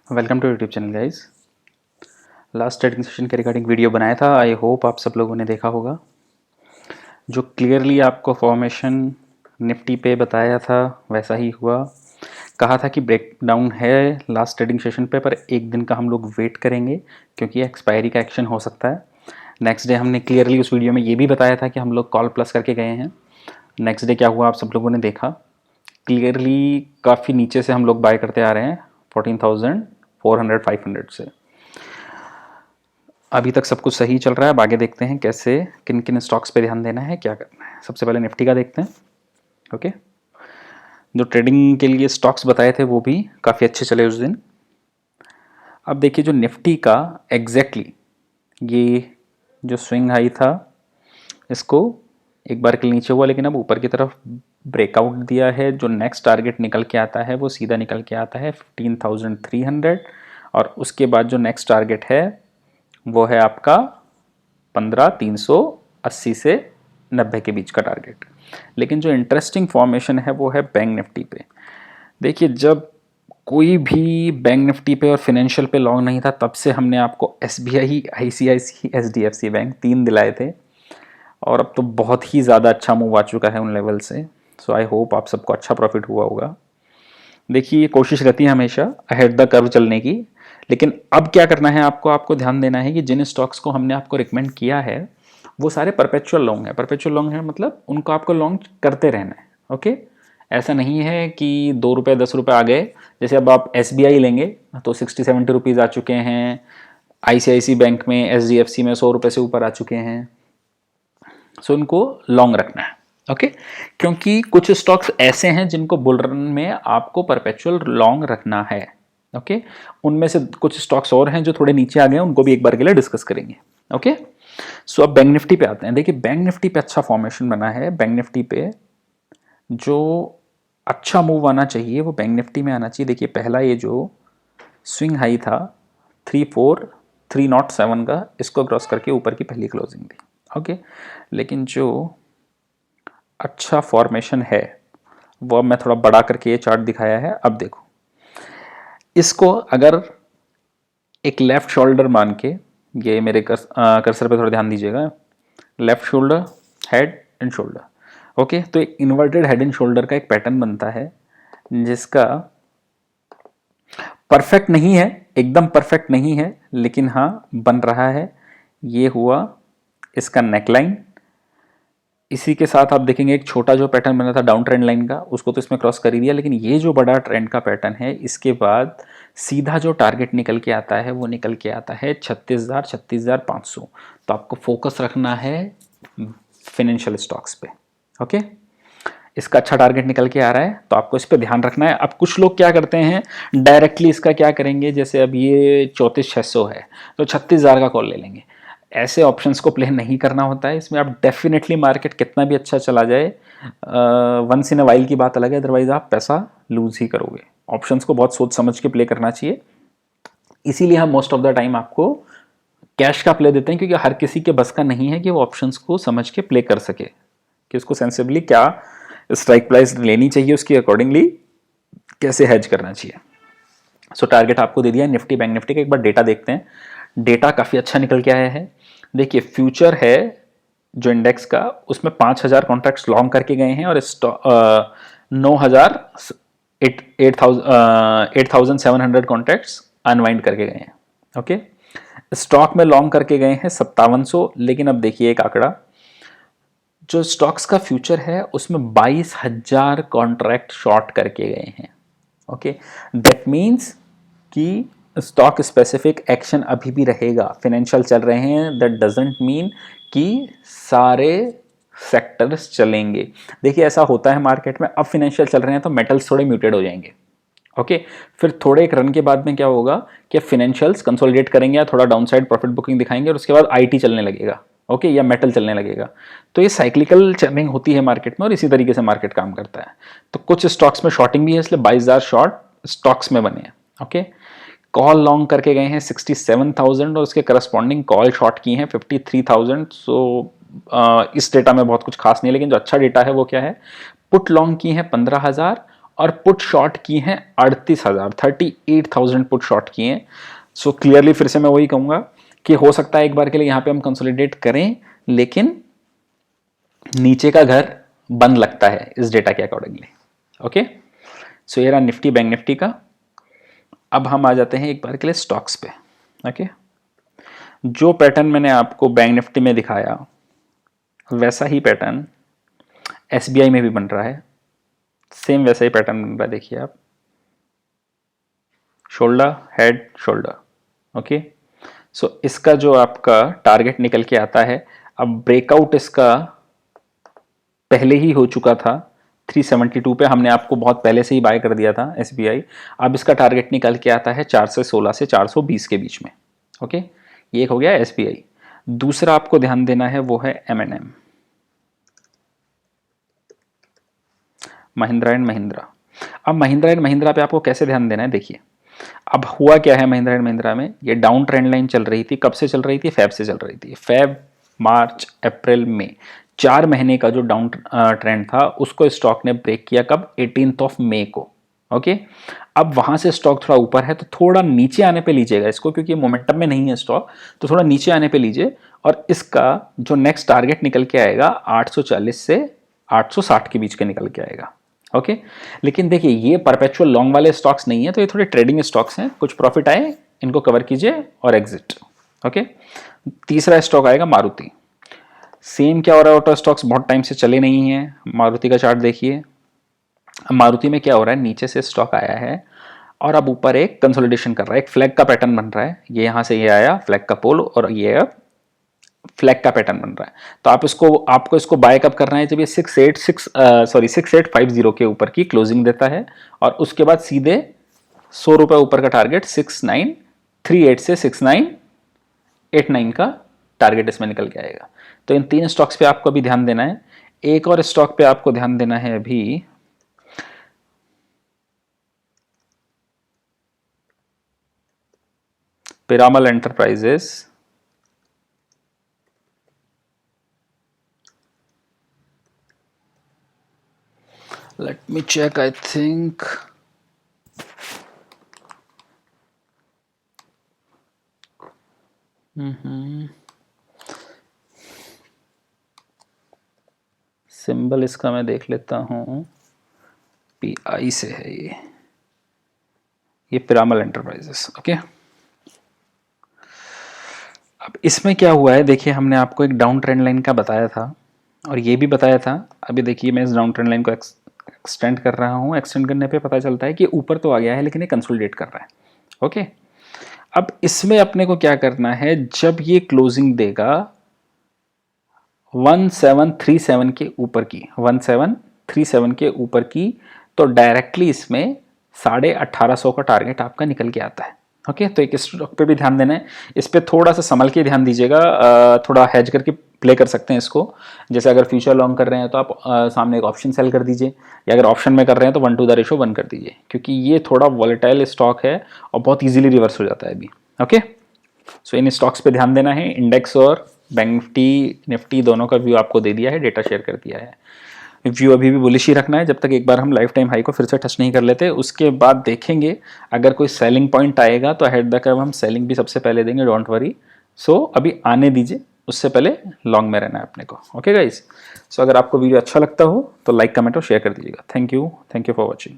Welcome to YouTube channel guys. Last trading session के regarding video बनाया था। I hope आप सब लोगों ने देखा होगा। जो क्लियरली आपको फॉर्मेशन निफ्टी पे बताया था वैसा ही हुआ। कहा था कि ब्रेक डाउन है लास्ट ट्रेडिंग सेशन पे, पर एक दिन का हम लोग वेट करेंगे क्योंकि एक्सपायरी का एक्शन हो सकता है। नेक्स्ट डे हमने क्लियरली उस वीडियो में ये भी बताया था कि हम लोग कॉल प्लस करके गए हैं। नेक्स्ट डे क्या हुआ आप सब लोगों ने देखा। क्लियरली काफ़ी नीचे से हम लोग बाय करते आ रहे हैं 14,400 500 से। अभी तक सब कुछ सही चल रहा है। अब आगे देखते हैं कैसे किन किन स्टॉक्स पे ध्यान देना है, क्या करना है। सबसे पहले निफ्टी का देखते हैं। ओके, जो ट्रेडिंग के लिए स्टॉक्स बताए थे वो भी काफ़ी अच्छे चले उस दिन। अब देखिए जो निफ्टी का एग्जैक्टली ये जो स्विंग हाई था, इसको एक बार के लिए नीचे हुआ लेकिन अब ऊपर की तरफ ब्रेकआउट दिया है। जो नेक्स्ट टारगेट निकल के आता है वो सीधा निकल के आता है 15,300, और उसके बाद जो नेक्स्ट टारगेट है वो है आपका 15,380 से 90 के बीच का टारगेट। लेकिन जो इंटरेस्टिंग फॉर्मेशन है वो है बैंक निफ्टी पे। देखिए जब कोई भी बैंक निफ्टी पे और फाइनेंशियल पे लॉन्ग नहीं था तब से हमने आपको SBI, ICICI, HDFC बैंक 3 दिलाए थे, और अब तो बहुत ही ज़्यादा अच्छा मूव आ चुका है उन लेवल से। सो आई होप आप सबको अच्छा प्रॉफिट हुआ होगा। देखिए कोशिश रहती है हमेशा अहेड द कर्व चलने की, लेकिन अब क्या करना है आपको ध्यान देना है कि जिन स्टॉक्स को हमने आपको रिकमेंड किया है वो सारे परपेचुअल लॉन्ग है। परपेचुअल लॉन्ग है मतलब उनको आपको लॉन्ग करते रहना है। ओके, ऐसा नहीं है कि 2 रुपये 10 रुपये आ गए। जैसे अब आप SBI लेंगे तो 60-70 रुपीज़ आ चुके हैं। ICICI बैंक में, HDFC में 100 रुपये से ऊपर आ चुके हैं। सो इनको लॉन्ग रखना है। ओके, क्योंकि कुछ स्टॉक्स ऐसे हैं जिनको बुल रन में आपको परपेचुअल लॉन्ग रखना है। ओके, उनमें से कुछ स्टॉक्स और हैं जो थोड़े नीचे आ गए हैं, उनको भी एक बार के लिए डिस्कस करेंगे। ओके, सो अब बैंक निफ्टी पे आते हैं। देखिए बैंक निफ्टी पे अच्छा फॉर्मेशन बना है। बैंक निफ्टी पे जो अच्छा मूव आना चाहिए वो बैंक निफ्टी में आना चाहिए। देखिए पहला ये जो स्विंग हाई था 34,307 का, इसको क्रॉस करके ऊपर की पहली क्लोजिंग थी। ओके, लेकिन जो अच्छा फॉर्मेशन है वो अब मैं थोड़ा बड़ा करके ये चार्ट दिखाया है। अब देखो इसको अगर एक लेफ्ट शोल्डर मान के, ये मेरे कर्सर पे थोड़ा ध्यान दीजिएगा, left shoulder, head and shoulder. Okay, तो एक इन्वर्टेड हेड एंड शोल्डर का एक पैटर्न बनता है जिसका परफेक्ट नहीं है, एकदम परफेक्ट नहीं है, लेकिन हाँ बन रहा है। ये हुआ इसका नेकलाइन। इसी के साथ आप देखेंगे एक छोटा जो पैटर्न बना था डाउन ट्रेंड लाइन का, उसको तो इसमें क्रॉस कर ही दिया, लेकिन ये जो बड़ा ट्रेंड का पैटर्न है इसके बाद सीधा जो टारगेट निकल के आता है वो निकल के आता है 36,000 36,500। तो आपको फोकस रखना है फाइनेंशियल स्टॉक्स पे। ओके, इसका अच्छा टारगेट निकल के आ रहा है तो आपको इस पर ध्यान रखना है। अब कुछ लोग क्या करते हैं डायरेक्टली इसका क्या करेंगे, जैसे अब ये 34,600 है तो 36,000 का कॉल ले लेंगे। ऐसे ऑप्शंस को प्ले नहीं करना होता है। इसमें आप डेफिनेटली मार्केट कितना भी अच्छा चला जाए, वंस इन अ वाइल की बात अलग है, अदरवाइज आप पैसा लूज ही करोगे। ऑप्शंस को बहुत सोच समझ के प्ले करना चाहिए। इसीलिए हम मोस्ट ऑफ द टाइम आपको कैश का प्ले देते हैं, क्योंकि हर किसी के बस का नहीं है कि वो ऑप्शंस को समझ के प्ले कर सके कि उसको सेंसिबली क्या स्ट्राइक प्राइस लेनी चाहिए, उसकी अकॉर्डिंगली कैसे हेज करना चाहिए। सो टारगेट आपको दे दिया है निफ्टी बैंक निफ्टी का। एक बार डेटा देखते हैं। डेटा काफ़ी अच्छा निकल के आया है। देखिए फ्यूचर है जो इंडेक्स का, उसमें 5,000 कॉन्ट्रैक्ट्स लॉन्ग करके गए हैं और 9,000 8,700 कॉन्ट्रैक्ट्स अनवाइंड करके गए हैं। ओके, स्टॉक में लॉन्ग करके गए हैं 5700। लेकिन अब देखिए एक आंकड़ा, जो स्टॉक्स का फ्यूचर है उसमें 22,000 कॉन्ट्रैक्ट शॉर्ट करके गए हैं। ओके, दैट मीन्स कि स्टॉक स्पेसिफिक एक्शन अभी भी रहेगा। फाइनेंशियल चल रहे हैं, दैट डजंट मीन कि सारे सेक्टर्स चलेंगे। देखिए ऐसा होता है मार्केट में, अब फाइनेंशियल चल रहे हैं तो मेटल्स थोड़े म्यूटेड हो जाएंगे। ओके, फिर थोड़े एक रन के बाद में क्या होगा कि फाइनेंशियल्स कंसोलिडेट करेंगे या थोड़ा डाउनसाइड प्रॉफिट बुकिंग दिखाएंगे और उसके बाद IT चलने लगेगा। ओके, या मेटल चलने लगेगा। तो ये साइक्लिकल चर्निंग होती है मार्केट में और इसी तरीके से मार्केट काम करता है। तो कुछ स्टॉक्स में शॉर्टिंग भी है, इसलिए 22,000 शॉर्ट स्टॉक्स में बने हैं। ओके, कॉल लॉन्ग करके गए हैं 67,000 और उसके करस्पॉन्डिंग कॉल शॉर्ट की हैं 53,000। सो इस डेटा में बहुत कुछ खास नहीं है, लेकिन जो अच्छा डेटा है वो क्या है, पुट लॉन्ग की है 15,000 और पुट शॉर्ट की हैं 38,000, 38,000 पुट शॉर्ट किए हैं। सो क्लियरली फिर से मैं वही कहूंगा कि हो सकता है एक बार के लिए यहां पे हम कंसोलिडेट करें, लेकिन नीचे का घर बंद लगता है इस डेटा के अकॉर्डिंगली। ओके, सो ये रहा निफ्टी बैंक निफ्टी का। अब हम आ जाते हैं एक बार के लिए स्टॉक्स पे। ओके, जो पैटर्न मैंने आपको बैंक निफ्टी में दिखाया वैसा ही पैटर्न एसबीआई में भी बन रहा है, सेम वैसा ही पैटर्न बन रहा है। देखिए आप, शोल्डर हेड शोल्डर। ओके, सो इसका जो आपका टारगेट निकल के आता है, अब ब्रेकआउट इसका पहले ही हो चुका था 372 पे, हमने आपको बहुत पहले से ही बाय कर दिया था एसबीआई। अब इसका टारगेट निकल के आता है 416 से 420 के बीच में। ओके, ये एक हो गया एसबीआई। दूसरा आपको ध्यान देना है वो है एमएनएम, महिंद्रा एंड महिंद्रा। अब महिंद्रा एंड महिंद्रा पे आपको कैसे ध्यान देना है, देखिए अब हुआ क्या है महिंद्रा एंड महिंद्रा में, ये डाउन ट्रेंड लाइन चल रही थी। कब से चल रही थी? फेब से चल रही थी। फेब, मार्च, अप्रैल, मई, 4 महीने का जो डाउन ट्रेंड था उसको स्टॉक ने ब्रेक किया कब? 18 मई को। ओके, अब वहां से स्टॉक थोड़ा ऊपर है तो थोड़ा नीचे आने पे लीजिएगा इसको, क्योंकि मोमेंटम में नहीं है स्टॉक, तो थोड़ा नीचे आने पे लीजिए। और इसका जो नेक्स्ट टारगेट निकल के आएगा 840 से 860 के बीच के निकल के आएगा। ओके, लेकिन देखिए ये परपेचुअल लॉन्ग वाले स्टॉक्स नहीं है, तो ये थोड़े ट्रेडिंग स्टॉक्स हैं। कुछ प्रॉफिट आए इनको कवर कीजिए और एग्जिट। ओके, तीसरा स्टॉक आएगा मारुति। सेम क्या हो रहा है, ऑटो स्टॉक्स बहुत टाइम से चले नहीं है। मारुति का चार्ट देखिए, मारुति में क्या हो रहा है, नीचे से स्टॉक आया है और अब ऊपर एक कंसोलिडेशन कर रहा है, एक फ्लैग का पैटर्न बन रहा है। ये यहां से ये आया फ्लैग का पोल और ये अब फ्लैग का पैटर्न बन रहा है। तो आपको इसको बाय कब करना है? जब ये 6850 के ऊपर की क्लोजिंग देता है और उसके बाद सीधे 100 रुपए ऊपर का टारगेट 6938 से 6989 का टारगेट इसमें निकल के आएगा। तो इन 3 स्टॉक्स पे आपको अभी ध्यान देना है। एक और स्टॉक पे आपको ध्यान देना है अभी, Piramal enterprises. Let me check, I think symbol इसका मैं देख लेता हूं, PI से है ये पिरामल एंटरप्राइजेस। ओके, अब इसमें क्या हुआ है, देखिए हमने आपको एक डाउन ट्रेंड लाइन का बताया था और ये भी बताया था। अभी देखिए मैं इस डाउन ट्रेंड लाइन को एक्सटेंड कर रहा हूँ। एक्सटेंड करने पे पता चलता है कि ऊपर तो आ गया है लेकिन ये कंसोलिडेट कर रहा है। ओके, अब इसमें अपने को क्या करना है, जब ये क्लोजिंग देगा 1737 के ऊपर की, 1737 के ऊपर की, तो डायरेक्टली इसमें 1850 का टारगेट आपका निकल के आता है। ओके, तो एक स्टॉक पे भी ध्यान देना है, इस पे थोड़ा सा संभल के ध्यान दीजिएगा। थोड़ा हेज करके प्ले कर सकते हैं इसको। जैसे अगर फ्यूचर लॉन्ग कर रहे हैं तो आप सामने एक ऑप्शन सेल कर दीजिए, या अगर ऑप्शन में कर रहे हैं तो 1 to the रेशो 1 कर दीजिए, क्योंकि ये थोड़ा वॉलेटाइल स्टॉक है और बहुत इजीली रिवर्स हो जाता है अभी। ओके, सो इन स्टॉक्स पे ध्यान देना है। इंडेक्स और बैंक निफ्टी दोनों का व्यू आपको दे दिया है, डेटा शेयर कर दिया है। व्यू अभी भी बुलिश ही रखना है जब तक एक बार हम लाइफ टाइम हाई को फिर से टच नहीं कर लेते। उसके बाद देखेंगे अगर कोई सेलिंग पॉइंट आएगा तो हेड द कर्व हम सेलिंग भी सबसे पहले देंगे, डोंट वरी। सो अभी आने दीजिए, उससे पहले लॉन्ग में रहना है अपने को। ओके गाइज, सो अगर आपको वीडियो अच्छा लगता हो तो लाइक कमेंट और शेयर कर दीजिएगा। Thank you for watching.